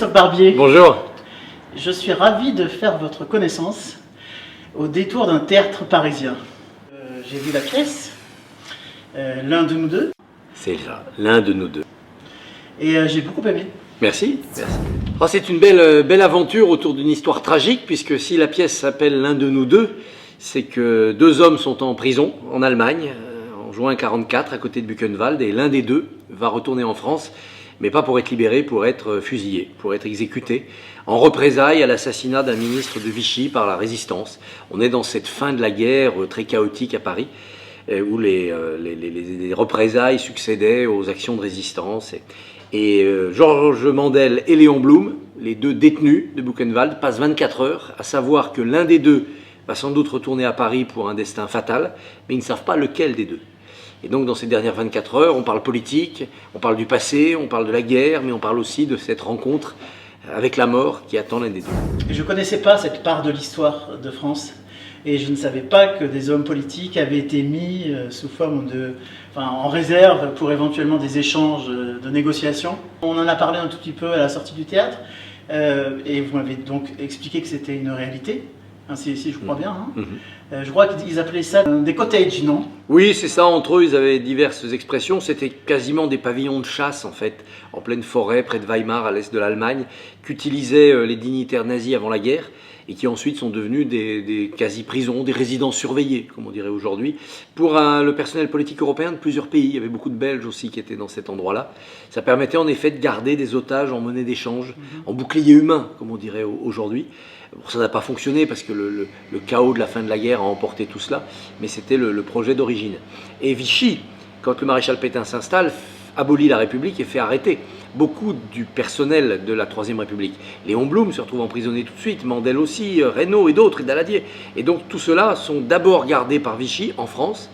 Christophe Barbier. Bonjour. Je suis ravi de faire votre connaissance au détour d'un théâtre parisien. J'ai vu la pièce, L'un de nous deux. C'est ça, L'un de nous deux. Et j'ai beaucoup aimé. Merci. Oh, c'est une belle aventure autour d'une histoire tragique, puisque si la pièce s'appelle L'un de nous deux, c'est que deux hommes sont en prison en Allemagne, en juin 1944, à côté de Buchenwald, et l'un des deux va retourner en France, mais pas pour être libéré, pour être fusillé, pour être exécuté, en représailles à l'assassinat d'un ministre de Vichy par la résistance. On est dans cette fin de la guerre très chaotique à Paris, où les représailles succédaient aux actions de résistance. Et Georges Mandel et Léon Blum, les deux détenus de Buchenwald, passent 24 heures à savoir que l'un des deux va sans doute retourner à Paris pour un destin fatal, mais ils ne savent pas lequel des deux. Et donc dans ces dernières 24 heures, on parle politique, on parle du passé, on parle de la guerre, mais on parle aussi de cette rencontre avec la mort qui attend l'un des deux. Je ne connaissais pas cette part de l'histoire de France, et je ne savais pas que des hommes politiques avaient été mis sous forme en réserve pour éventuellement des échanges de négociations. On en a parlé un tout petit peu à la sortie du théâtre, et vous m'avez donc expliqué que c'était une réalité. Si je crois bien. Je crois qu'ils appelaient ça des cottages, non? Oui, c'est ça. Entre eux, ils avaient diverses expressions. C'était quasiment des pavillons de chasse, en fait, en pleine forêt, près de Weimar, à l'est de l'Allemagne, qu'utilisaient les dignitaires nazis avant la guerre et qui ensuite sont devenus des quasi-prisons, des résidences surveillées, comme on dirait aujourd'hui, pour le personnel politique européen de plusieurs pays. Il y avait beaucoup de Belges aussi qui étaient dans cet endroit-là. Ça permettait en effet de garder des otages en monnaie d'échange, en bouclier humain, comme on dirait aujourd'hui. Bon, ça n'a pas fonctionné parce que le chaos de la fin de la guerre a emporté tout cela, mais c'était le projet d'origine. Et Vichy, quand le maréchal Pétain s'installe, abolit la République et fait arrêter beaucoup du personnel de la Troisième République. Léon Blum se retrouve emprisonné tout de suite, Mandel aussi, Reynaud et d'autres, et Daladier. Et donc tout cela sont d'abord gardés par Vichy en France,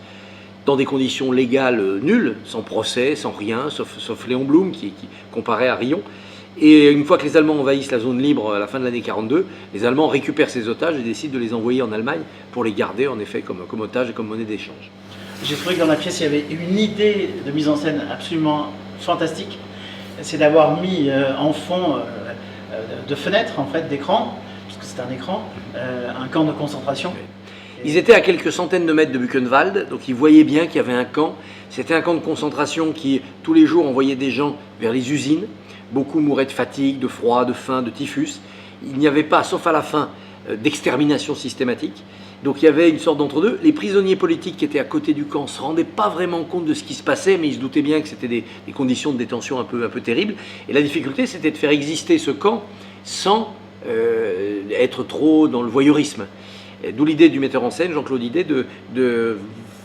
dans des conditions légales nulles, sans procès, sans rien, sauf Léon Blum qui comparait à Riom. Et une fois que les Allemands envahissent la zone libre à la fin de l'année 1942, les Allemands récupèrent ces otages et décident de les envoyer en Allemagne pour les garder en effet comme otages et comme monnaie d'échange. J'ai trouvé que dans la pièce, il y avait une idée de mise en scène absolument fantastique. C'est d'avoir mis en fond de fenêtres, en fait, d'écran, puisque c'est un écran, un camp de concentration. Ils étaient à quelques centaines de mètres de Buchenwald, donc ils voyaient bien qu'il y avait un camp. C'était un camp de concentration qui, tous les jours, envoyait des gens vers les usines. Beaucoup mouraient de fatigue, de froid, de faim, de typhus. Il n'y avait pas, sauf à la fin, d'extermination systématique. Donc il y avait une sorte d'entre-deux. Les prisonniers politiques qui étaient à côté du camp ne se rendaient pas vraiment compte de ce qui se passait, mais ils se doutaient bien que c'était des conditions de détention un peu terribles. Et la difficulté, c'était de faire exister ce camp sans être trop dans le voyeurisme. D'où l'idée du metteur en scène, Jean-Claude Hidé, de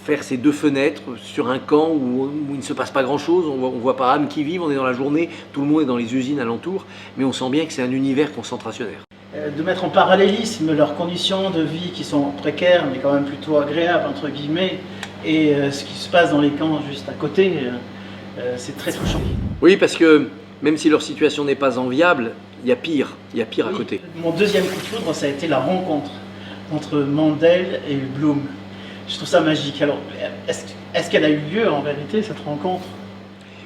faire ces deux fenêtres sur un camp où il ne se passe pas grand-chose, on ne voit pas âme qui vive, on est dans la journée, tout le monde est dans les usines alentours, mais on sent bien que c'est un univers concentrationnaire. De mettre en parallélisme leurs conditions de vie qui sont précaires, mais quand même plutôt agréables, entre guillemets, et ce qui se passe dans les camps juste à côté, c'est très touchant. Oui, parce que même si leur situation n'est pas enviable, il y a pire à côté. Mon deuxième coup de foudre, ça a été la rencontre entre Mandel et Blum. Je trouve ça magique. Alors, est-ce qu'elle a eu lieu en vérité, cette rencontre?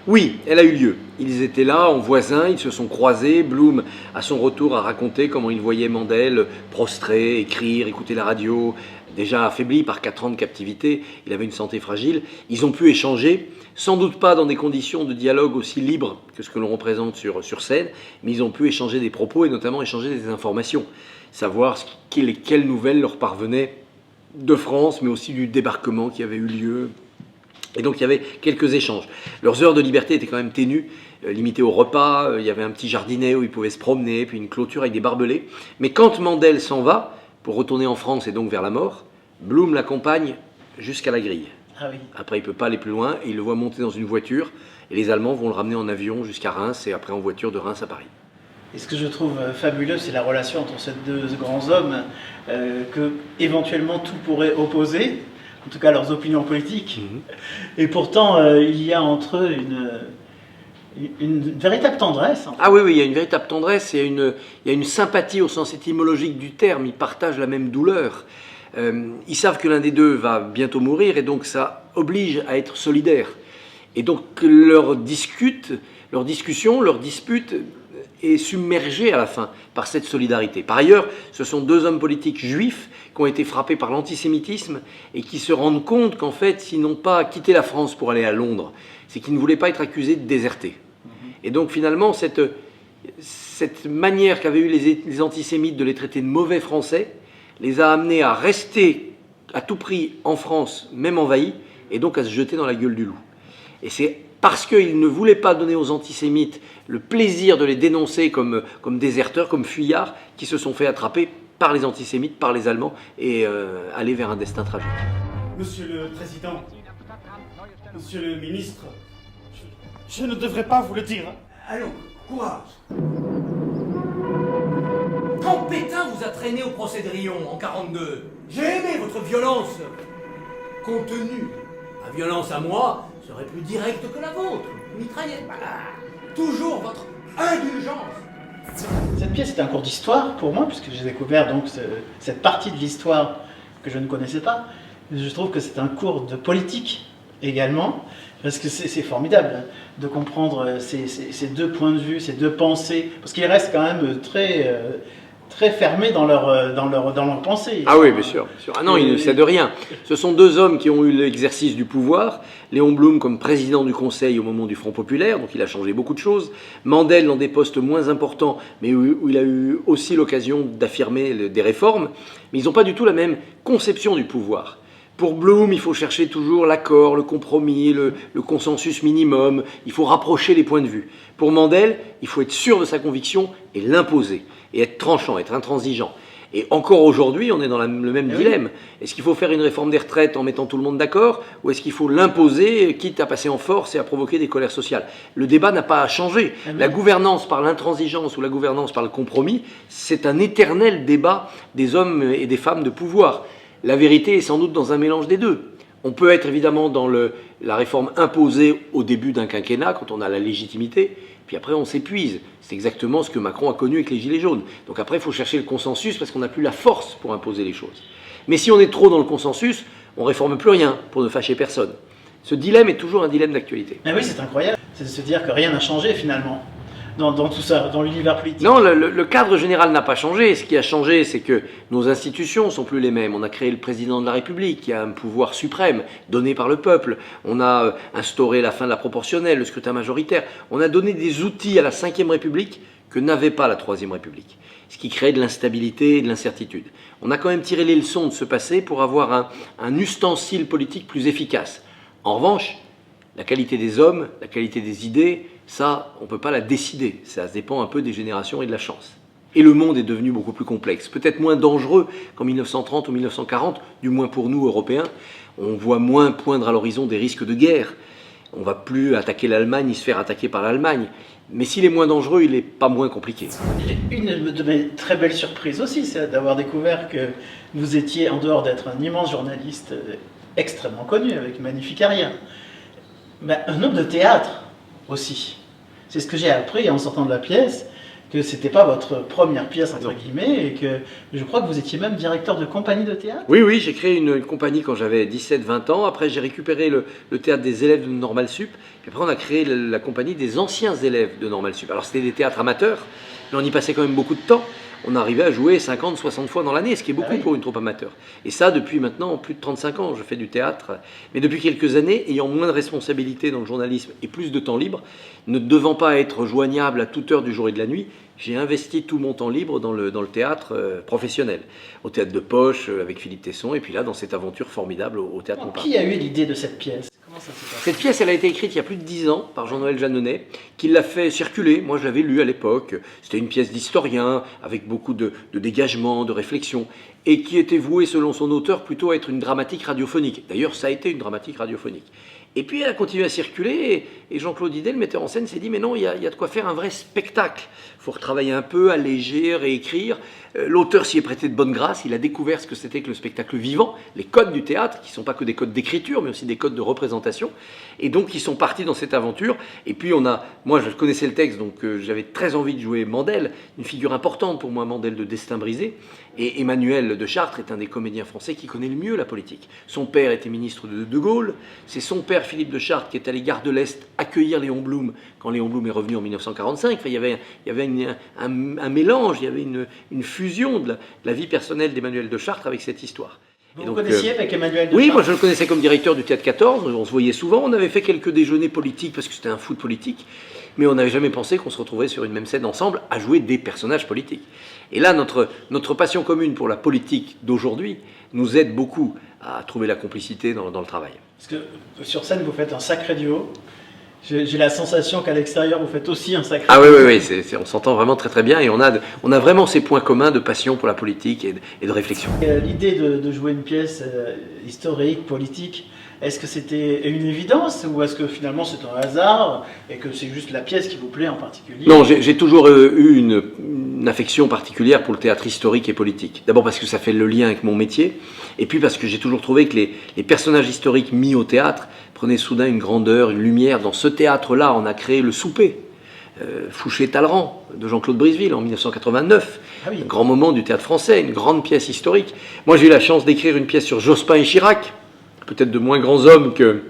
Oui, elle a eu lieu. Ils étaient là, en voisins, ils se sont croisés. Blum, à son retour, a raconté comment il voyait Mandel prostré, écrire, écouter la radio. Déjà affaibli par 4 ans de captivité, il avait une santé fragile. Ils ont pu échanger, sans doute pas dans des conditions de dialogue aussi libres que ce que l'on représente sur scène, mais ils ont pu échanger des propos et notamment échanger des informations. Savoir quelles nouvelles leur parvenaient de France, mais aussi du débarquement qui avait eu lieu. Et donc il y avait quelques échanges. Leurs heures de liberté étaient quand même ténues, limitées au repas. Il y avait un petit jardinet où ils pouvaient se promener, puis une clôture avec des barbelés. Mais quand Mandel s'en va, pour retourner en France et donc vers la mort, Blum l'accompagne jusqu'à la grille. Ah oui. Après, il ne peut pas aller plus loin, et il le voit monter dans une voiture, et les Allemands vont le ramener en avion jusqu'à Reims, et après en voiture de Reims à Paris. Et ce que je trouve fabuleux, c'est la relation entre ces deux grands hommes que éventuellement tout pourrait opposer, en tout cas leurs opinions politiques. Et pourtant, il y a entre eux une véritable tendresse. En fait. Ah oui, il y a une véritable tendresse, il y a une sympathie au sens étymologique du terme, ils partagent la même douleur. Ils savent que l'un des deux va bientôt mourir, et donc ça oblige à être solidaire. Et donc leur discussion, leur dispute est submergé à la fin par cette solidarité. Par ailleurs, ce sont deux hommes politiques juifs qui ont été frappés par l'antisémitisme et qui se rendent compte qu'en fait, s'ils n'ont pas quitté la France pour aller à Londres, c'est qu'ils ne voulaient pas être accusés de déserter. Et donc finalement, cette manière qu'avaient eu les antisémites de les traiter de mauvais Français les a amenés à rester à tout prix en France, même envahis, et donc à se jeter dans la gueule du loup. Et c'est parce qu'ils ne voulaient pas donner aux antisémites le plaisir de les dénoncer comme déserteurs, comme fuyards, qui se sont fait attraper par les antisémites, par les Allemands, et aller vers un destin tragique. Monsieur le Président, Monsieur le Ministre, je ne devrais pas vous le dire. Allons, courage. Quand Pétain vous a traîné au procès de Riom en 42, j'ai aimé votre violence contenue. Ma violence à moi serait plus directe que la vôtre. Mitraillette, voilà. Toujours votre indulgence. Cette pièce est un cours d'histoire pour moi, puisque j'ai découvert donc cette partie de l'histoire que je ne connaissais pas. Je trouve que c'est un cours de politique également, parce que c'est formidable de comprendre ces deux points de vue, ces deux pensées, parce qu'ils restent quand même très fermés dans leur pensée. Ah oui, bien sûr. Bien sûr. Ah non, il ne sait de rien. Ce sont deux hommes qui ont eu l'exercice du pouvoir. Léon Blum comme président du Conseil au moment du Front Populaire, donc il a changé beaucoup de choses. Mandel dans des postes moins importants, mais où il a eu aussi l'occasion d'affirmer des réformes. Mais ils n'ont pas du tout la même conception du pouvoir. Pour Blum, il faut chercher toujours l'accord, le compromis, le consensus minimum. Il faut rapprocher les points de vue. Pour Mandel, il faut être sûr de sa conviction et l'imposer. Et être tranchant, être intransigeant. Et encore aujourd'hui, on est dans le même dilemme. Est-ce qu'il faut faire une réforme des retraites en mettant tout le monde d'accord, ou est-ce qu'il faut l'imposer, quitte à passer en force et à provoquer des colères sociales? Le débat n'a pas changé. La gouvernance par l'intransigeance ou la gouvernance par le compromis, c'est un éternel débat des hommes et des femmes de pouvoir. La vérité est sans doute dans un mélange des deux. On peut être évidemment dans la réforme imposée au début d'un quinquennat, quand on a la légitimité, puis après on s'épuise. C'est exactement ce que Macron a connu avec les Gilets jaunes. Donc après, il faut chercher le consensus parce qu'on n'a plus la force pour imposer les choses. Mais si on est trop dans le consensus, on ne réforme plus rien pour ne fâcher personne. Ce dilemme est toujours un dilemme d'actualité. Mais oui, c'est incroyable. C'est de se dire que rien n'a changé finalement dans tout ça, dans l'univers politique. Non, le cadre général n'a pas changé. Ce qui a changé, c'est que nos institutions sont plus les mêmes. On a créé le président de la République, qui a un pouvoir suprême, donné par le peuple. On a instauré la fin de la proportionnelle, le scrutin majoritaire. On a donné des outils à la Ve République que n'avait pas la Troisième République, ce qui crée de l'instabilité et de l'incertitude. On a quand même tiré les leçons de ce passé pour avoir un ustensile politique plus efficace. En revanche, la qualité des hommes, la qualité des idées, ça, on ne peut pas la décider. Ça dépend un peu des générations et de la chance. Et le monde est devenu beaucoup plus complexe, peut-être moins dangereux qu'en 1930 ou 1940, du moins pour nous, Européens. On voit moins poindre à l'horizon des risques de guerre. On ne va plus attaquer l'Allemagne ni se faire attaquer par l'Allemagne. Mais s'il est moins dangereux, il n'est pas moins compliqué. Une de mes très belles surprises aussi, c'est d'avoir découvert que vous étiez, en dehors d'être un immense journaliste extrêmement connu, avec une magnifique carrière, un homme de théâtre aussi. C'est ce que j'ai appris en sortant de la pièce, que c'était pas votre première pièce, entre guillemets, et que je crois que vous étiez même directeur de compagnie de théâtre. Oui, j'ai créé une compagnie quand j'avais 17-20 ans. Après, j'ai récupéré le théâtre des élèves de Normal Sup. Puis après, on a créé la compagnie des anciens élèves de Normal Sup. Alors, c'était des théâtres amateurs, mais on y passait quand même beaucoup de temps. On arrivait à jouer 50, 60 fois dans l'année, ce qui est beaucoup pour une troupe amateur. Et ça, depuis maintenant plus de 35 ans, je fais du théâtre. Mais depuis quelques années, ayant moins de responsabilités dans le journalisme et plus de temps libre, ne devant pas être joignable à toute heure du jour et de la nuit, j'ai investi tout mon temps libre dans le théâtre professionnel. Au théâtre de poche, avec Philippe Tesson, et puis là, dans cette aventure formidable au théâtre Montparnasse. Qui a eu l'idée de cette pièce? Comment ça s'est passé? Cette pièce, elle a été écrite il y a plus de 10 ans par Jean-Noël Jeanneney, qui l'a fait circuler. Moi, je l'avais lu à l'époque. C'était une pièce d'historien, avec beaucoup de dégagement, de réflexion, et qui était vouée, selon son auteur, plutôt à être une dramatique radiophonique. D'ailleurs, ça a été une dramatique radiophonique. Et puis elle a continué à circuler, et Jean-Claude Hidet, le metteur en scène, s'est dit « mais non, il y a de quoi faire un vrai spectacle. Il faut retravailler un peu, alléger, réécrire ». L'auteur s'y est prêté de bonne grâce, il a découvert ce que c'était que le spectacle vivant, les codes du théâtre, qui ne sont pas que des codes d'écriture, mais aussi des codes de représentation, et donc ils sont partis dans cette aventure. Et puis moi je connaissais le texte, donc j'avais très envie de jouer Mandel, une figure importante pour moi, Mandel de Destin brisé, Et Emmanuel de Chartres est un des comédiens français qui connaît le mieux la politique. Son père était ministre de De Gaulle, c'est son père Philippe de Chartres qui est allé gare de l'Est accueillir Léon Blum quand Léon Blum est revenu en 1945. Enfin, il y avait un mélange, il y avait une fusion de la vie personnelle d'Emmanuel de Chartres avec cette histoire. Vous le connaissiez avec Emmanuel de Oui, Chartres? moi je le connaissais comme directeur du Théâtre 14, on se voyait souvent, on avait fait quelques déjeuners politiques parce que c'était un foot politique, mais on n'avait jamais pensé qu'on se retrouverait sur une même scène ensemble à jouer des personnages politiques. Et là, notre passion commune pour la politique d'aujourd'hui nous aide beaucoup à trouver la complicité dans le travail. Parce que sur scène, vous faites un sacré duo. J'ai la sensation qu'à l'extérieur, vous faites aussi un sacré duo. Ah oui, on s'entend vraiment très très bien et on a vraiment ces points communs de passion pour la politique et de réflexion. L'idée de jouer une pièce historique, politique, est-ce que c'était une évidence ou est-ce que finalement c'est un hasard et que c'est juste la pièce qui vous plaît en particulier? Non, j'ai toujours eu une affection particulière pour le théâtre historique et politique. D'abord parce que ça fait le lien avec mon métier, et puis parce que j'ai toujours trouvé que les personnages historiques mis au théâtre prenaient soudain une grandeur, une lumière. Dans ce théâtre-là, on a créé Le Souper, Fouché-Talleyrand, de Jean-Claude Briseville en 1989. Ah oui. Un grand moment du théâtre français, une grande pièce historique. Moi, j'ai eu la chance d'écrire une pièce sur Jospin et Chirac, peut-être de moins grands hommes que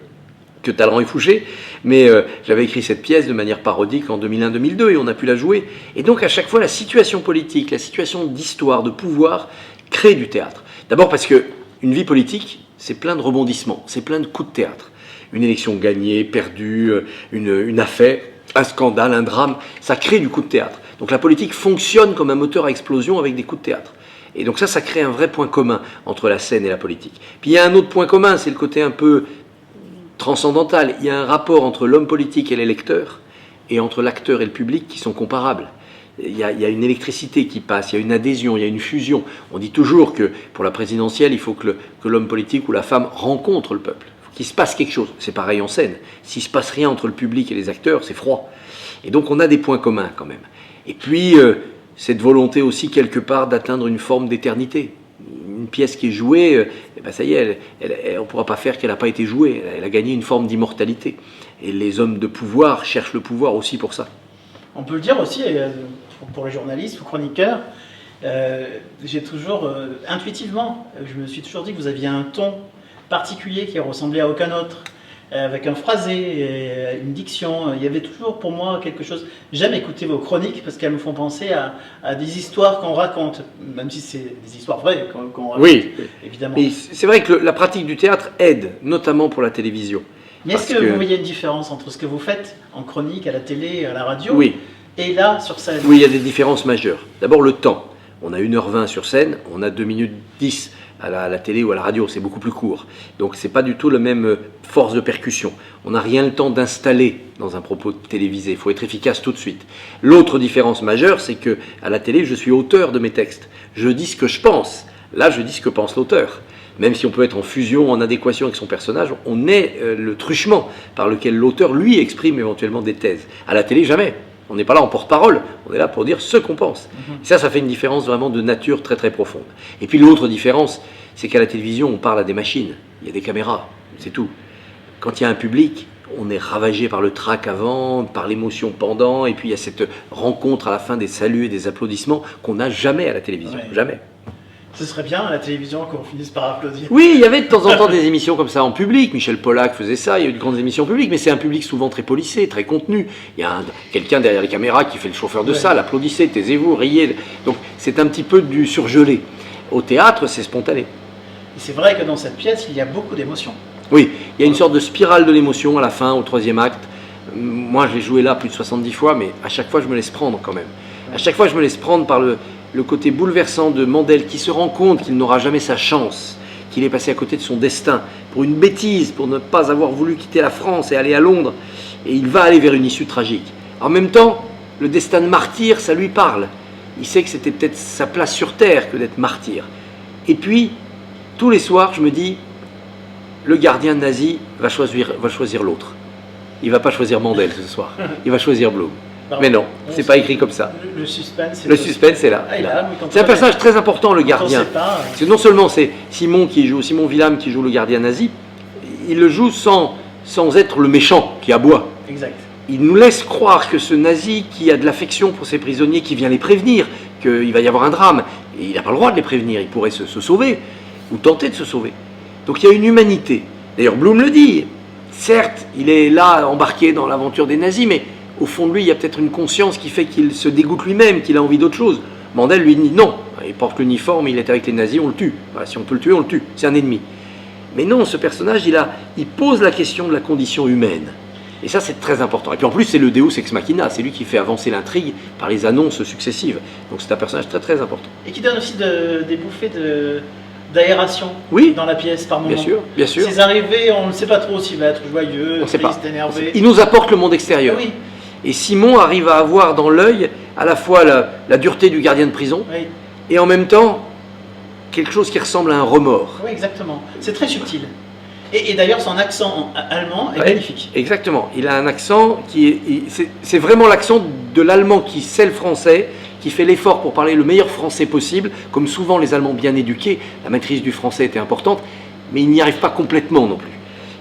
Talleyrand et Fouché, mais j'avais écrit cette pièce de manière parodique en 2001-2002 et on a pu la jouer. Et donc à chaque fois, la situation politique, la situation d'histoire, de pouvoir, crée du théâtre. D'abord parce qu'une vie politique, c'est plein de rebondissements, c'est plein de coups de théâtre. Une élection gagnée, perdue, une affaire, un scandale, un drame, ça crée du coup de théâtre. Donc la politique fonctionne comme un moteur à explosion avec des coups de théâtre. Et donc ça crée un vrai point commun entre la scène et la politique. Puis il y a un autre point commun, c'est le côté un peu transcendantal. Il y a un rapport entre l'homme politique et l'électeur, et entre l'acteur et le public qui sont comparables. Il y a une électricité qui passe, il y a une adhésion, il y a une fusion. On dit toujours que pour la présidentielle, il faut que l'homme politique ou la femme rencontre le peuple. Il faut qu'il se passe quelque chose. C'est pareil en scène. S'il ne se passe rien entre le public et les acteurs, c'est froid. Et donc on a des points communs quand même. Et puis cette volonté aussi quelque part d'atteindre une forme d'éternité. Une pièce qui est jouée, ça y est, on ne pourra pas faire qu'elle n'a pas été jouée. Elle a gagné une forme d'immortalité. Et les hommes de pouvoir cherchent le pouvoir aussi pour ça. On peut le dire aussi, pour les journalistes ou chroniqueurs, j'ai toujours, intuitivement, je me suis toujours dit que vous aviez un ton particulier qui ressemblait à aucun autre, avec un phrasé, une diction. Il y avait toujours pour moi quelque chose. J'aime écouter vos chroniques parce qu'elles me font penser à des histoires qu'on raconte, même si c'est des histoires vraies qu'on raconte, oui, évidemment. Mais c'est vrai que la pratique du théâtre aide, notamment pour la télévision. Mais est-ce que vous voyez une différence entre ce que vous faites en chronique, à la télé, à la radio, oui, et là, sur scène? Oui, il y a des différences majeures. D'abord, le temps. On a 1h20 sur scène, on a 2 minutes 10 à la télé ou à la radio, c'est beaucoup plus court. Donc c'est pas du tout la même force de percussion. On n'a rien le temps d'installer dans un propos télévisé, il faut être efficace tout de suite. L'autre différence majeure, c'est que à la télé, je suis auteur de mes textes. Je dis ce que je pense. Là, je dis ce que pense l'auteur. Même si on peut être en fusion, en adéquation avec son personnage, on est le truchement par lequel l'auteur, lui, exprime éventuellement des thèses. À la télé, jamais. On n'est pas là en porte-parole, on est là pour dire ce qu'on pense. Et ça fait une différence vraiment de nature très très profonde. Et puis l'autre différence, c'est qu'à la télévision, on parle à des machines, il y a des caméras, c'est tout. Quand il y a un public, on est ravagé par le trac avant, par l'émotion pendant, et puis il y a cette rencontre à la fin des saluts et des applaudissements qu'on n'a jamais à la télévision, Ouais. jamais. Ce serait bien à la télévision qu'on finisse par applaudir. Oui, il y avait de temps en temps des émissions comme ça en public. Michel Pollack faisait ça, il y a eu de grandes émissions publiques, mais c'est un public souvent très policé, très contenu. Il y a quelqu'un derrière les caméras qui fait le chauffeur de salle, applaudissez, taisez-vous, riez. Donc c'est un petit peu du surgelé. Au théâtre, c'est spontané. Et c'est vrai que dans cette pièce, il y a beaucoup d'émotions. Oui, il y a une sorte de spirale de l'émotion à la fin, au 3e acte. Moi, je l'ai joué là plus de 70 fois, mais à chaque fois, je me laisse prendre quand même. À chaque fois, je me laisse prendre par le côté bouleversant de Mandel qui se rend compte qu'il n'aura jamais sa chance, qu'il est passé à côté de son destin pour une bêtise, pour ne pas avoir voulu quitter la France et aller à Londres. Et il va aller vers une issue tragique. En même temps, le destin de martyr, ça lui parle. Il sait que c'était peut-être sa place sur Terre que d'être martyr. Et puis, tous les soirs, je me dis, le gardien nazi va choisir l'autre. Il ne va pas choisir Mandel ce soir, il va choisir Blum. Mais non, c'est pas écrit comme ça. Le suspense. Le suspense est là. Ah, il est là, mais C'est un personnage très important, le gardien. Pas, Parce que non seulement c'est Simon Villam qui joue le gardien nazi, il le joue sans être le méchant qui aboie. Exact. Il nous laisse croire que ce nazi qui a de l'affection pour ses prisonniers, qui vient les prévenir qu'il va y avoir un drame, Et il n'a pas le droit de les prévenir, il pourrait se sauver, ou tenter de se sauver. Donc il y a une humanité. D'ailleurs, Blum le dit. Certes, il est là, embarqué dans l'aventure des nazis, mais au fond de lui, il y a peut-être une conscience qui fait qu'il se dégoûte lui-même, qu'il a envie d'autre chose. Mandel lui dit non, il porte l'uniforme, il est avec les nazis, on le tue. Voilà, si on peut le tuer, on le tue, c'est un ennemi. Mais non, ce personnage, il pose la question de la condition humaine. Et ça, c'est très important. Et puis en plus, c'est le Deus ex machina, c'est lui qui fait avancer l'intrigue par les annonces successives. Donc c'est un personnage très très important. Et qui donne aussi des bouffées d'aération dans la pièce par moment. Bien sûr, bien sûr. Ses arrivées, on ne sait pas trop s'il va être joyeux, triste, énervé. Il nous apporte le monde extérieur. Oui. Et Simon arrive à avoir dans l'œil à la fois la dureté du gardien de prison et en même temps quelque chose qui ressemble à un remords. Oui, exactement. C'est très subtil. Et d'ailleurs, son accent allemand est magnifique. Exactement. Il a un accent c'est vraiment l'accent de l'allemand qui sait le français, qui fait l'effort pour parler le meilleur français possible, comme souvent les Allemands bien éduqués, la maîtrise du français était importante, mais il n'y arrive pas complètement non plus.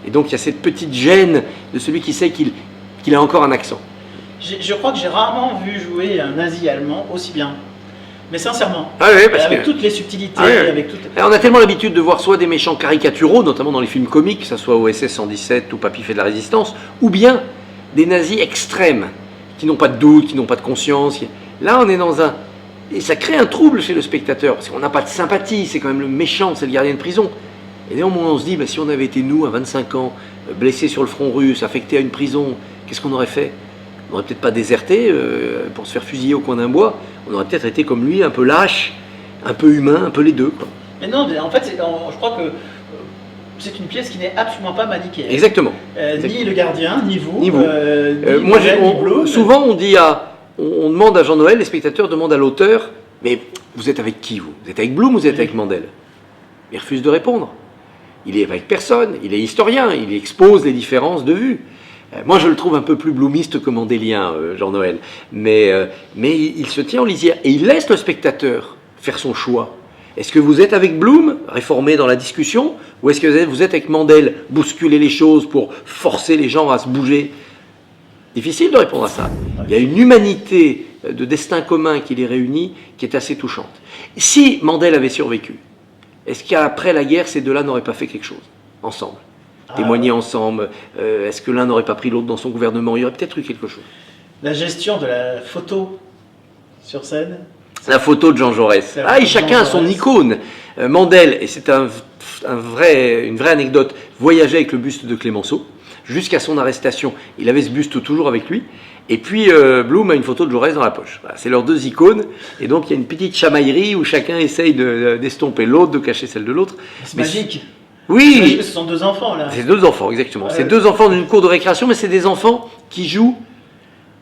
Et donc il y a cette petite gêne de celui qui sait qu'il a encore un accent. Je crois que j'ai rarement vu jouer un nazi allemand aussi bien. Mais sincèrement, avec toutes les subtilités, avec toutes... On a tellement l'habitude de voir soit des méchants caricaturaux, notamment dans les films comiques, que ce soit OSS 117 ou Papy fait de la résistance, ou bien des nazis extrêmes, qui n'ont pas de doute, qui n'ont pas de conscience. Là, on est dans un... Et ça crée un trouble chez le spectateur, parce qu'on n'a pas de sympathie, c'est quand même le méchant, c'est le gardien de prison. Et néanmoins, on se dit, si on avait été nous, à 25 ans, blessés sur le front russe, affectés à une prison, qu'est-ce qu'on aurait fait? On n'aurait peut-être pas déserté pour se faire fusiller au coin d'un bois. On aurait peut-être été comme lui, un peu lâche, un peu humain, un peu les deux, quoi. Mais non, en fait, je crois que c'est une pièce qui n'est absolument pas manichéenne. Exactement. Ni le gardien, ni vous. Ni vous. Souvent, on demande à Jean-Noël, les spectateurs demandent à l'auteur, mais vous êtes avec qui, vous? Vous êtes avec Blum ou vous êtes avec Mandel? Il refuse de répondre. Il est avec personne, il est historien, il expose les différences de vue. Moi, je le trouve un peu plus bloomiste que mandélien, Jean-Noël. Mais il se tient en lisière et il laisse le spectateur faire son choix. Est-ce que vous êtes avec Blum, réformé dans la discussion, ou est-ce que vous êtes avec Mandel, bousculer les choses pour forcer les gens à se bouger? Difficile de répondre à ça. Il y a une humanité de destin commun qui les réunit qui est assez touchante. Si Mandel avait survécu, est-ce qu'après la guerre, ces deux-là n'auraient pas fait quelque chose, ensemble? Témoigner ensemble, est-ce que l'un n'aurait pas pris l'autre dans son gouvernement? Il y aurait peut-être eu quelque chose. La gestion de la photo sur scène. La photo de Jean Jaurès. Chacun a son icône. Mandel, et c'est une vraie anecdote, voyageait avec le buste de Clémenceau. Jusqu'à son arrestation, il avait ce buste toujours avec lui. Et puis Blum a une photo de Jaurès dans la poche. Voilà, c'est leurs deux icônes. Et donc il y a une petite chamaillerie où chacun essaye d'estomper l'autre, de cacher celle de l'autre. C'est magique. Oui. Ce sont deux enfants là. C'est deux enfants, exactement. C'est deux enfants d'une cour de récréation, mais c'est des enfants qui jouent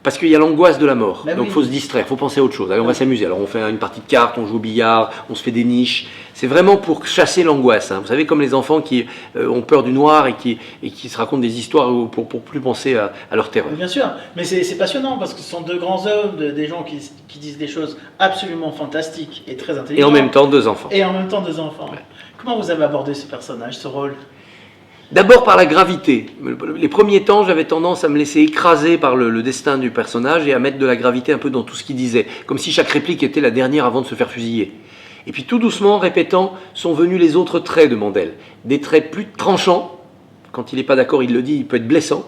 parce qu'il y a l'angoisse de la mort. Donc il faut se distraire, il faut penser à autre chose. Allez, on va s'amuser. Alors on fait une partie de cartes, on joue au billard, on se fait des niches. C'est vraiment pour chasser l'angoisse. Vous savez, comme les enfants qui ont peur du noir et qui se racontent des histoires pour plus penser à leur terreur. Bien sûr, mais c'est passionnant parce que ce sont deux grands hommes, des gens qui disent des choses absolument fantastiques et très intelligentes. Et en même temps, deux enfants. Ouais. Comment vous avez abordé ce personnage, ce rôle? D'abord par la gravité. Les premiers temps, j'avais tendance à me laisser écraser par le destin du personnage et à mettre de la gravité un peu dans tout ce qu'il disait, comme si chaque réplique était la dernière avant de se faire fusiller. Et puis tout doucement, répétant, sont venus les autres traits de Mandel. Des traits plus tranchants, quand il n'est pas d'accord, il le dit, il peut être blessant,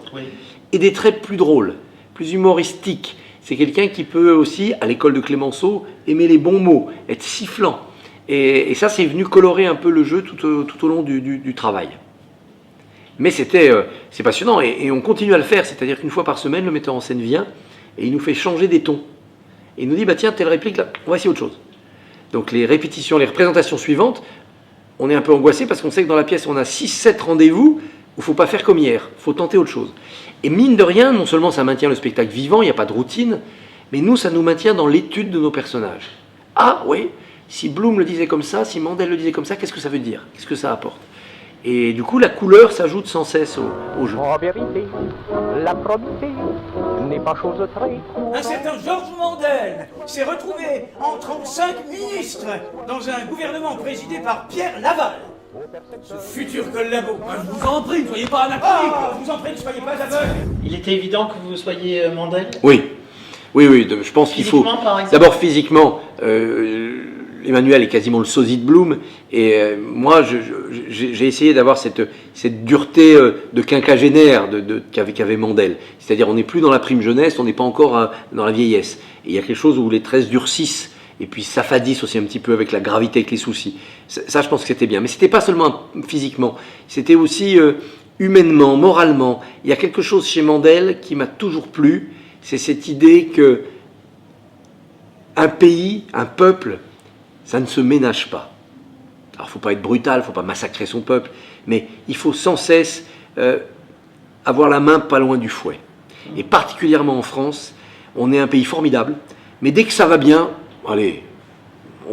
et des traits plus drôles, plus humoristiques. C'est quelqu'un qui peut aussi, à l'école de Clémenceau, aimer les bons mots, être sifflant. Et ça, c'est venu colorer un peu le jeu tout au long du travail. Mais c'est passionnant et on continue à le faire, c'est-à-dire qu'une fois par semaine, le metteur en scène vient et il nous fait changer des tons. Et il nous dit, tiens, telle réplique, là, on va essayer autre chose. Donc les répétitions, les représentations suivantes, on est un peu angoissé parce qu'on sait que dans la pièce, on a 6-7 rendez-vous où il ne faut pas faire comme hier, il faut tenter autre chose. Et mine de rien, non seulement ça maintient le spectacle vivant, il n'y a pas de routine, mais nous, ça nous maintient dans l'étude de nos personnages. Ah oui, si Blum le disait comme ça, si Mandel le disait comme ça, qu'est-ce que ça veut dire? Qu'est-ce que ça apporte? Et du coup, la couleur s'ajoute sans cesse au jeu. En vérité, la probité n'est pas chose très courante. Un certain Georges Mandel s'est retrouvé entre 35 ministres dans un gouvernement présidé par Pierre Laval. Ce futur collabo. Je vous en prie, ne soyez pas anachronique. Je vous en prie, ne soyez pas aveugle. Il était évident que vous soyez Mandel? Oui, je pense qu'il faut... Par exemple. D'abord, physiquement, Emmanuel est quasiment le sosie de Blum, et moi j'ai essayé d'avoir cette dureté de quinquagénaire qu'avait Mandel. C'est-à-dire on n'est plus dans la prime jeunesse, on n'est pas encore dans la vieillesse. Et il y a quelque chose où les tresses durcissent, et puis s'affadissent aussi un petit peu avec la gravité, avec les soucis. Ça je pense que c'était bien. Mais c'était pas seulement physiquement, c'était aussi humainement, moralement. Il y a quelque chose chez Mandel qui m'a toujours plu, c'est cette idée que un pays, un peuple, ça ne se ménage pas. Alors, il ne faut pas être brutal, il ne faut pas massacrer son peuple, mais il faut sans cesse avoir la main pas loin du fouet. Et particulièrement en France, on est un pays formidable, mais dès que ça va bien, allez,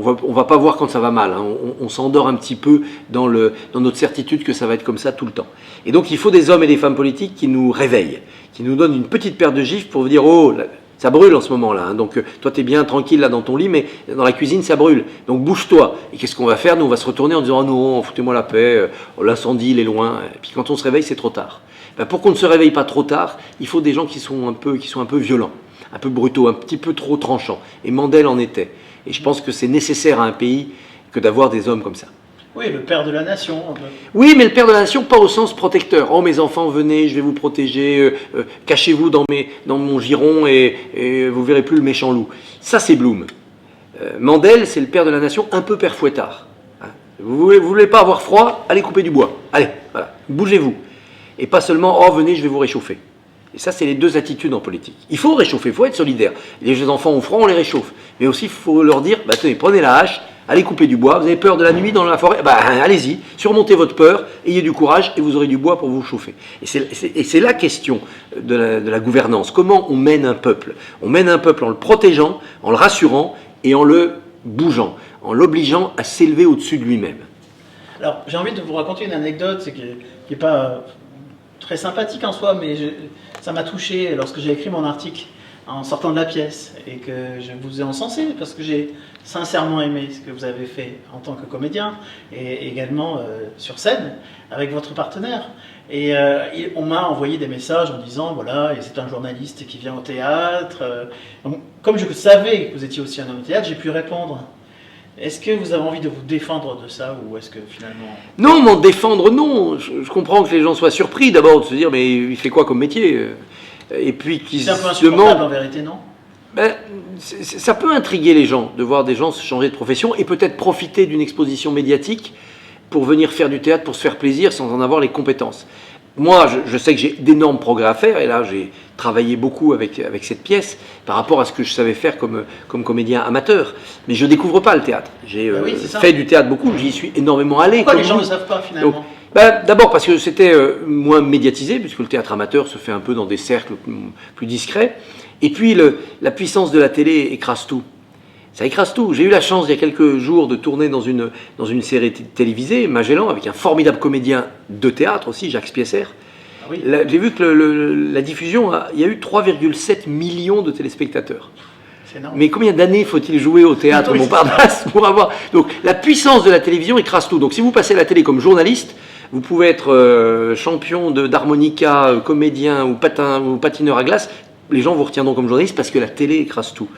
on va pas voir quand ça va mal, hein. On s'endort un petit peu dans notre certitude que ça va être comme ça tout le temps. Et donc, il faut des hommes et des femmes politiques qui nous réveillent, qui nous donnent une petite paire de gifles pour vous dire « Oh, ça brûle en ce moment-là, hein. Donc toi tu es bien tranquille là dans ton lit, mais dans la cuisine ça brûle, donc bouge-toi. » Et qu'est-ce qu'on va faire? Nous on va se retourner en disant « Oh non, foutez-moi la paix, l'incendie il est loin. » Et puis quand on se réveille c'est trop tard. Ben, pour qu'on ne se réveille pas trop tard, il faut des gens qui sont un peu violents, un peu brutaux, un petit peu trop tranchants. Et Mandel en était. Et je pense que c'est nécessaire à un pays que d'avoir des hommes comme ça. Oui, le père de la nation. Oui, mais le père de la nation, pas au sens protecteur. Oh, mes enfants, venez, je vais vous protéger, cachez-vous dans mon giron et vous verrez plus le méchant loup. Ça, c'est Blum. Mandel, c'est le père de la nation, un peu père Fouettard. Hein. Vous voulez pas avoir froid? Allez couper du bois. Allez, voilà, bougez-vous. Et pas seulement, oh, venez, je vais vous réchauffer. Et ça, c'est les deux attitudes en politique. Il faut réchauffer, il faut être solidaire. Les enfants ont froid, on les réchauffe. Mais aussi, il faut leur dire, bah, tenez, prenez la hache, allez couper du bois, vous avez peur de la nuit dans la forêt, bah, allez-y, surmontez votre peur, ayez du courage et vous aurez du bois pour vous chauffer. Et c'est la question de la gouvernance. Comment on mène un peuple? On mène un peuple en le protégeant, en le rassurant et en le bougeant, en l'obligeant à s'élever au-dessus de lui-même. Alors, j'ai envie de vous raconter une anecdote qui n'est pas très sympathique en soi, mais ça m'a touché lorsque j'ai écrit mon article en sortant de la pièce et que je vous ai encensé parce que j'ai sincèrement aimé ce que vous avez fait en tant que comédien et également sur scène avec votre partenaire. Et on m'a envoyé des messages en disant voilà, c'est un journaliste qui vient au théâtre. Donc, comme je savais que vous étiez aussi un homme de théâtre, j'ai pu répondre. Est-ce que vous avez envie de vous défendre de ça ou est-ce que finalement... Non, m'en défendre, non. Je comprends que les gens soient surpris d'abord de se dire mais il fait quoi comme métier? Et puis qu'ils c'est un peu insupportable en vérité, non? Ben, ça peut intriguer les gens de voir des gens se changer de profession et peut-être profiter d'une exposition médiatique pour venir faire du théâtre, pour se faire plaisir sans en avoir les compétences. Moi, je sais que j'ai d'énormes progrès à faire et là j'ai travaillé beaucoup avec cette pièce par rapport à ce que je savais faire comme comédien amateur. Mais je ne découvre pas le théâtre. J'ai fait du théâtre beaucoup, j'y suis énormément allé. Pourquoi les gens ne savent pas finalement? Donc, d'abord parce que c'était moins médiatisé, puisque le théâtre amateur se fait un peu dans des cercles plus discrets. Et puis la puissance de la télé écrase tout. Ça écrase tout. J'ai eu la chance il y a quelques jours de tourner dans une série télévisée, Magellan, avec un formidable comédien de théâtre aussi, Jacques Spiesser. Ah oui. J'ai vu que la diffusion, il y a eu 3,7 millions de téléspectateurs. C'est énorme. Mais combien d'années faut-il jouer au théâtre Montparnasse pour avoir... Donc la puissance de la télévision écrase tout. Donc si vous passez à la télé comme journaliste, vous pouvez être champion d'harmonica, comédien ou patineur à glace, les gens vous retiendront comme journaliste parce que la télé écrase tout.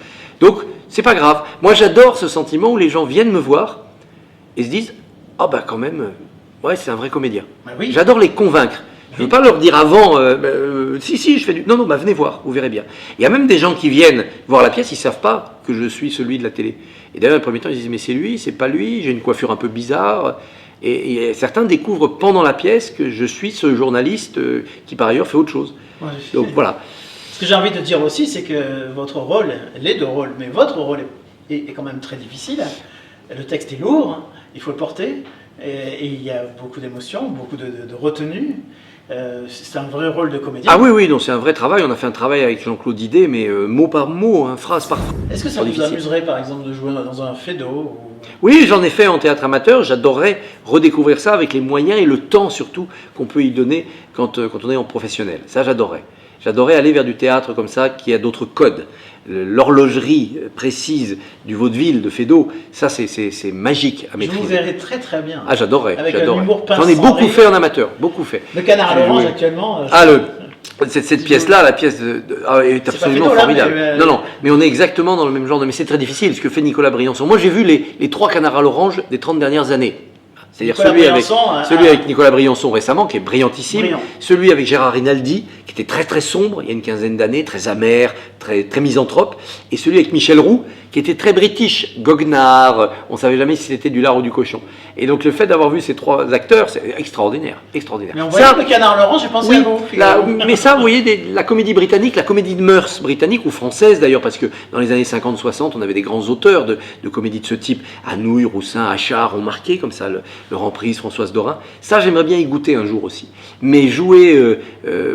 Donc, c'est pas grave. Moi, j'adore ce sentiment où les gens viennent me voir et se disent « Ah bah quand même, ouais, c'est un vrai comédien. Bah oui. » J'adore les convaincre. Je ne veux pas leur dire avant si, je fais du... Non, bah venez voir, vous verrez bien. Il y a même des gens qui viennent voir la pièce, ils ne savent pas que je suis celui de la télé. Et d'ailleurs, au premier temps, ils disent « Mais c'est lui, c'est pas lui, j'ai une coiffure un peu bizarre. » Et certains découvrent pendant la pièce que je suis ce journaliste qui, par ailleurs, fait autre chose. Ouais, donc, voilà. Ce que j'ai envie de dire aussi, c'est que votre rôle, les deux rôles, mais votre rôle est quand même très difficile. Le texte est lourd, hein, il faut le porter, et il y a beaucoup d'émotions, beaucoup de retenue. C'est un vrai rôle de comédien. Ah oui, non, c'est un vrai travail. On a fait un travail avec Jean-Claude Didet, mais mot par mot, hein, phrase par phrase. Est-ce que ça vous amuserait, par exemple, de jouer dans un Feydeau ou... Oui, j'en ai fait en théâtre amateur. J'adorerais redécouvrir ça avec les moyens et le temps, surtout, qu'on peut y donner quand on est en professionnel. Ça, j'adorerais. J'adorais aller vers du théâtre comme ça, qui a d'autres codes. L'horlogerie précise du vaudeville, de Feydeau, ça c'est magique à maîtriser. Je vous verrais très très bien. Ah, j'adorerais. Avec un humour pince. J'en ai beaucoup fait en amateur, beaucoup fait. Le Canard à l'orange actuellement. Cette pièce-là, la pièce est absolument Feydeau, là, formidable. mais, Non, mais on est exactement dans le même genre mais c'est très difficile, ce que fait Nicolas Briançon. Moi, j'ai vu les 3 canards à l'orange des 30 dernières années. C'est-à-dire celui avec Nicolas Briançon récemment, qui est brillantissime, celui avec Gérard Rinaldi, qui était très très sombre, il y a une quinzaine d'années, très amer, très misanthrope, et celui avec Michel Roux, qui était très british, goguenard, on ne savait jamais si c'était du lard ou du cochon. Et donc le fait d'avoir vu ces 3 acteurs, c'est extraordinaire, extraordinaire. Mais on voit le canard à l'orange, j'ai pensé à vous. Mais ça, vous voyez, la comédie britannique, la comédie de mœurs britannique, ou française d'ailleurs, parce que dans les années 50-60, on avait des grands auteurs de comédies de ce type. Anouilh, Roussin, Achard ont marqué comme ça le Remprise, Françoise Dorin. Ça, j'aimerais bien y goûter un jour aussi. Mais jouer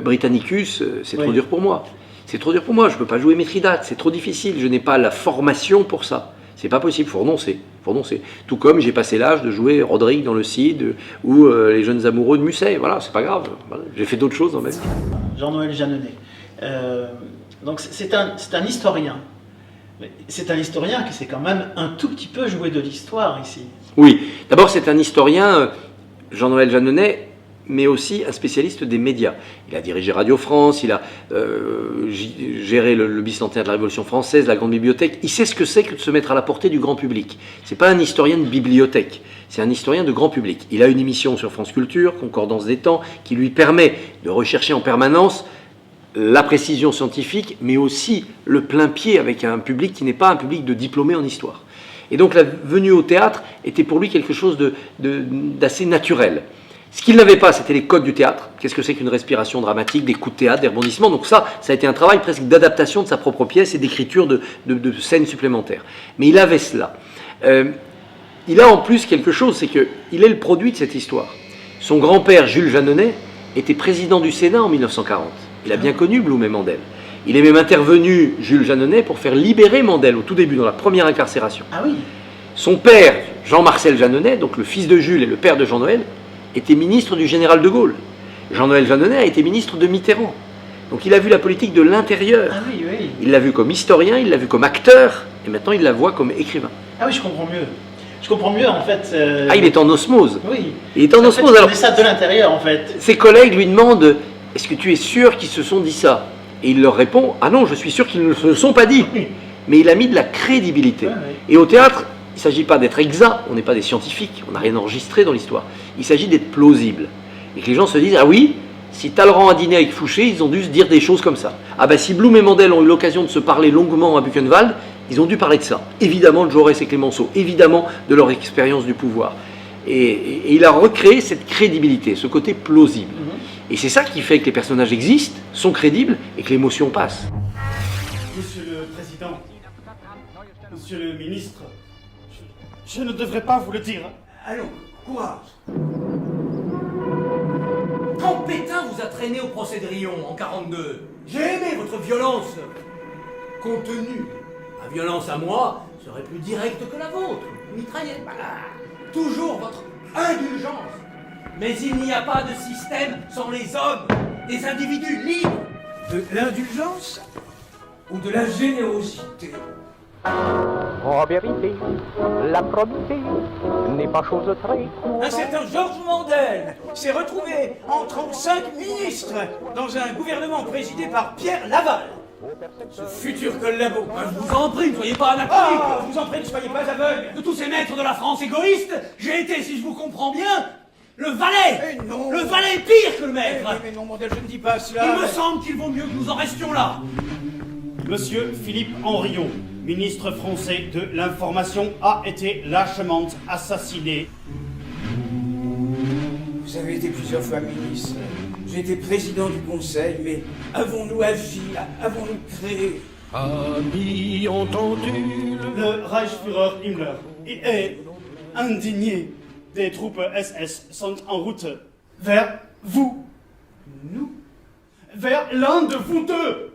Britannicus, c'est trop dur pour moi. C'est trop dur pour moi, je ne peux pas jouer Mithridate, c'est trop difficile, je n'ai pas la formation pour ça. C'est pas possible, il faut renoncer. Tout comme j'ai passé l'âge de jouer Roderick dans le Cid ou les jeunes amoureux de Musset, voilà, c'est pas grave. Voilà. J'ai fait d'autres choses dans ma vie. Jean-Noël Jeanneney. Donc c'est un historien. C'est un historien qui s'est quand même un tout petit peu joué de l'histoire ici. Oui, d'abord c'est un historien, Jean-Noël Jeanneney, mais aussi un spécialiste des médias. Il a dirigé Radio France, il a géré le bicentenaire de la Révolution française, la Grande Bibliothèque. Il sait ce que c'est que de se mettre à la portée du grand public. C'est pas un historien de bibliothèque, c'est un historien de grand public. Il a une émission sur France Culture, Concordance des temps, qui lui permet de rechercher en permanence la précision scientifique, mais aussi le plein pied avec un public qui n'est pas un public de diplômés en histoire. Et donc la venue au théâtre était pour lui quelque chose d'assez naturel. Ce qu'il n'avait pas, c'était les codes du théâtre. Qu'est-ce que c'est qu'une respiration dramatique, des coups de théâtre, des rebondissements. Donc ça a été un travail presque d'adaptation de sa propre pièce et d'écriture de scènes supplémentaires. Mais il avait cela. Il a en plus quelque chose, c'est qu'il est le produit de cette histoire. Son grand-père, Jules Jeanneney, était président du Sénat en 1940. Il a bien connu Blum et Mandel. Il est même intervenu, Jules Jeanneney, pour faire libérer Mandel au tout début, dans la première incarcération. Ah oui. Son père, Jean-Marcel Jeanneney, donc le fils de Jules et le père de Jean-Noël, était ministre du général de Gaulle. Jean-Noël Jeanneney a été ministre de Mitterrand. Donc il a vu la politique de l'intérieur. Ah oui, oui. Il l'a vu comme historien, il l'a vu comme acteur, et maintenant il la voit comme écrivain. Ah oui, je comprends mieux. Je comprends mieux en fait. Ah, il est en osmose. Oui. Il est en osmose. Il Alors, connaît ça de l'intérieur en fait. ses collègues lui demandent « Est-ce que tu es sûr qu'ils se sont dit ça ?» Et il leur répond « Ah non, je suis sûr qu'ils ne se sont pas dit. » Mais il a mis de la crédibilité. Ouais, ouais. Et au théâtre, il ne s'agit pas d'être exact, on n'est pas des scientifiques, on n'a rien enregistré dans l'histoire. Il s'agit d'être plausible. Et que les gens se disent « Ah oui, si Talleyrand a dîné avec Fouché, ils ont dû se dire des choses comme ça. Ah ben si Blum et Mandel ont eu l'occasion de se parler longuement à Buchenwald, ils ont dû parler de ça. Évidemment de Jaurès et Clémenceau, évidemment de leur expérience du pouvoir. Et il a recréé cette crédibilité, ce côté plausible. Et c'est ça qui fait que les personnages existent, sont crédibles et que l'émotion passe. Monsieur le Président, Monsieur le Ministre, je ne devrais pas vous le dire. Allons, courage. Quand Pétain vous a traîné au procès de Riom en 42, j'ai aimé votre violence contenue. Ma violence à moi serait plus directe que la vôtre, mitraillette. Voilà. Toujours votre indulgence. Mais il n'y a pas de système sans les hommes, des individus libres. De l'indulgence ou de la générosité? En vérité, la probité n'est pas chose très courante. Un certain Georges Mandel s'est retrouvé entre 5 ministres dans un gouvernement présidé par Pierre Laval. Ce futur collabo. Je vous en prie, ne soyez pas anachronique. Ah, je vous en prie, ne soyez pas aveugle. De tous ces maîtres de la France égoïste, j'ai été, si je vous comprends bien, le valet. Eh non. Le valet est pire que le maître. Mais non, Mandel, je ne dis pas cela. Il me semble qu'il vaut mieux que nous en restions là. Monsieur Philippe Henriot, ministre français de l'Information, a été lâchement assassiné. Vous avez été plusieurs fois ministre. J'ai été président du Conseil, mais avons-nous agi, avons-nous créé? Amis entendu Le Reichsführer Himmler est indigné. Des troupes SS sont en route vers vous. Nous? Vers l'un de vous deux.